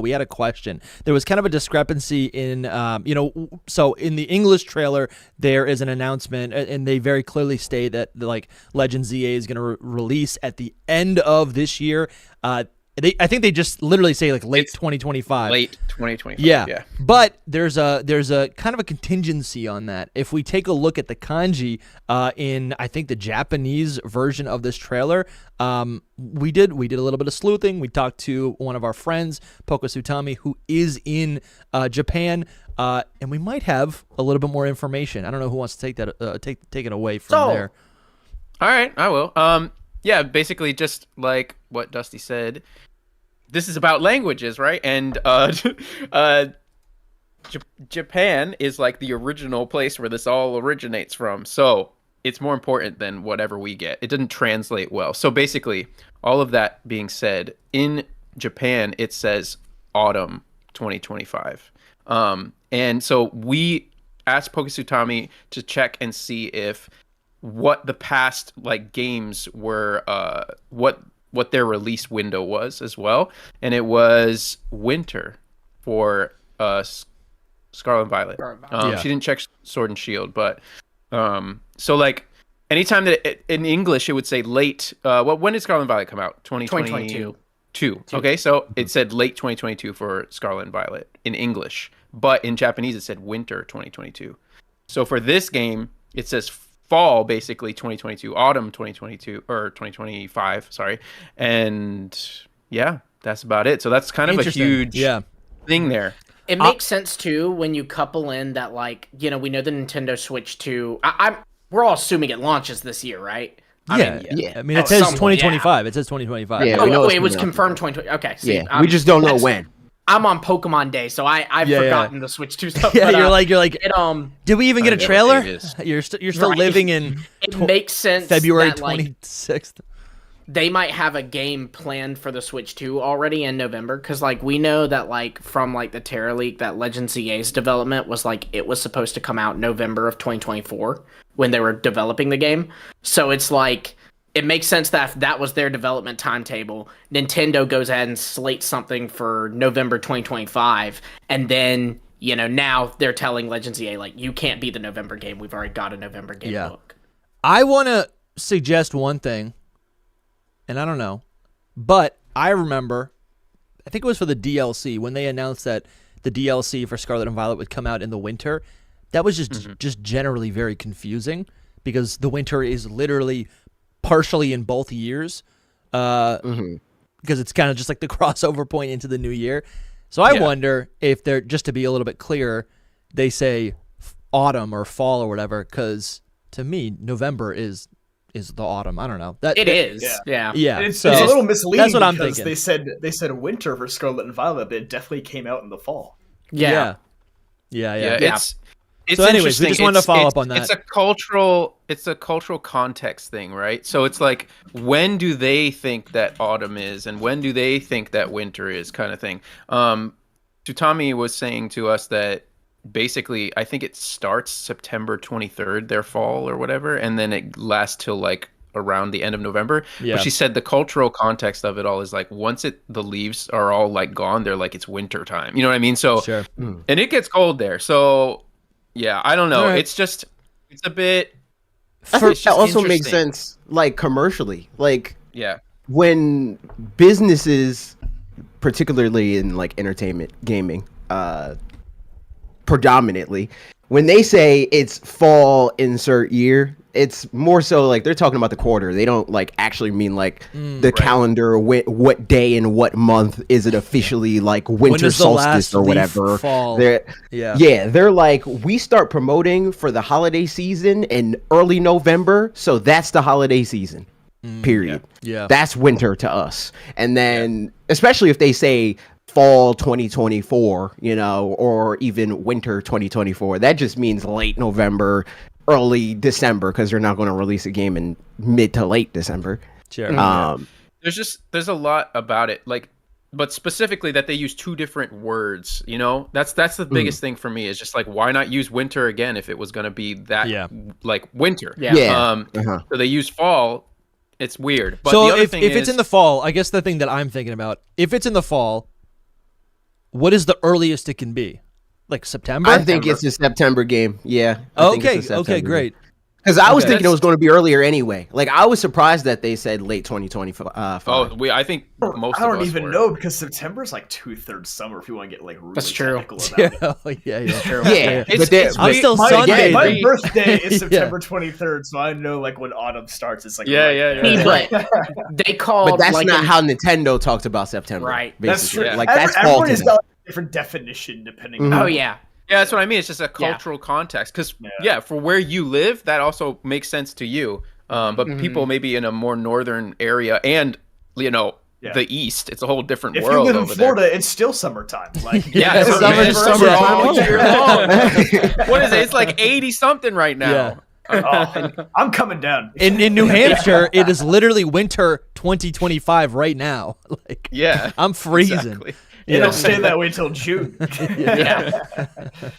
we had a question. There was kind of a discrepancy in, so in the English trailer, there is an announcement, and they very clearly state that like Legends ZA is going to release at the end of this year. I think they just literally say like late 2025. Late 2025. Yeah. But there's a kind of a contingency on that. If we take a look at the kanji in I think the Japanese version of this trailer, we did a little bit of sleuthing. We talked to one of our friends, Pokosutami, who is in Japan, and we might have a little bit more information. I don't know who wants to take that take it away from there. All right, I will. Yeah, basically just like what Dusty said. This is about languages, right? And Japan is like the original place where this all originates from. So it's more important than whatever we get. It doesn't translate well. So basically, all of that being said, in Japan, it says autumn 2025. And so we asked Pokosutami to check and see if what the past like games were, what their release window was as well, and it was winter for Scarlet and Violet. She didn't check Sword and Shield, but so like anytime that in English it would say late. When did Scarlet and Violet come out? 2022. Okay, so it said late 2022 for Scarlet and Violet in English, but in Japanese it said winter 2022. So for this game, it says fall, basically 2022, autumn 2022 or 2025, sorry. And yeah, that's about it. So that's kind of a huge thing there. It makes sense too when you couple in that, like, we know the Nintendo Switch 2. We're all assuming it launches this year, right? I mean, it says 2025. It says 2025. Yeah, it was confirmed 2020. Okay, see, we just don't know when. I'm on Pokemon Day, so I've forgotten the Switch 2 stuff. Yeah, but, you're like, did we even get a trailer? You're still living in. It makes sense. February 26th. They might have a game planned for the Switch 2 already in November, because like we know that like from like the Terra leak that Legends ZA's development was like it was supposed to come out November of 2024 when they were developing the game. So it's like it makes sense that if that was their development timetable, Nintendo goes ahead and slates something for November 2025, and then now they're telling Legends ZA like you can't be the November game. We've already got a November game book. I want to suggest one thing. And I don't know, but I remember, I think it was for the DLC, when they announced that the DLC for Scarlet and Violet would come out in the winter. That was just generally very confusing, because the winter is literally partially in both years, because it's kind of just like the crossover point into the new year. So I wonder if they're, just to be a little bit clearer, they say autumn or fall or whatever, because to me, November is the autumn. I don't know. It is. Yeah. It's a little misleading. That's what I'm thinking. They said winter for Scarlet and Violet, but it definitely came out in the fall. Yeah. It's so anyways, we just wanted to follow up on that. It's a cultural context thing, right? So it's like, when do they think that autumn is, and when do they think that winter is, kind of thing. Tutami was saying to us that basically, I think it starts September 23rd, their fall or whatever, and then it lasts till like around the end of November. Yeah. But she said the cultural context of it all is like, once the leaves are all like gone, they're like, it's winter time. You know what I mean? So, and it gets cold there. So, yeah, I don't know. Right. It's a bit. I think that also makes sense, like commercially, like when businesses, particularly in like entertainment, gaming, predominantly, when they say it's fall insert year, it's more so like they're talking about the quarter. They don't like actually mean like the calendar, what day and what month is it officially like winter solstice or whatever. They're like, we start promoting for the holiday season in early November, so that's the holiday season. Period. That's winter to us. And then especially if they say fall 2024, or even winter 2024, that just means late November, early December, because they're not going to release a game in mid to late December. There's a lot about it, like, but specifically that they use two different words. That's the biggest thing for me, is just like, why not use winter again if it was going to be that like winter? So they use fall. It's weird. But so if it's in the fall, I guess the thing that I'm thinking about, if it's in the fall, what is the earliest it can be? Like September? I think it's a September game. Yeah. I think it's a Okay, September okay, game. great. Because I was Okay. thinking it was going to be earlier anyway. Like, I was surprised that they said late 2025. I think most I of don't us even were. know because September's like 2/3 summer if you want to get like really That's true. technical about Yeah, it. yeah. Yeah, It's- but they- it's I'm we- still My sunbathing. birthday is Yeah. September 23rd, so I know like when autumn starts. It's like Yeah, right yeah, there. yeah. But they called but that's like not in- how Nintendo talked about September. Right. That's Basically. true. Like, that's fall Everyone to has them. got like, a different definition depending. Mhm. on Oh yeah. Yeah, that's what I mean. It's just a cultural context. Because for where you live, that also makes sense to you. But people maybe in a more northern area, and the east, it's a whole different If you world live in over Florida, it's still summertime. Like Yeah, Yeah, summer, summer summer all time. year long. What is it? It's like 80 something right now. oh, I'm coming down. In New Hampshire, it is literally winter 2025 right now. Like, Yeah, I'm freezing. exactly. It'll stay that way till June. Yeah.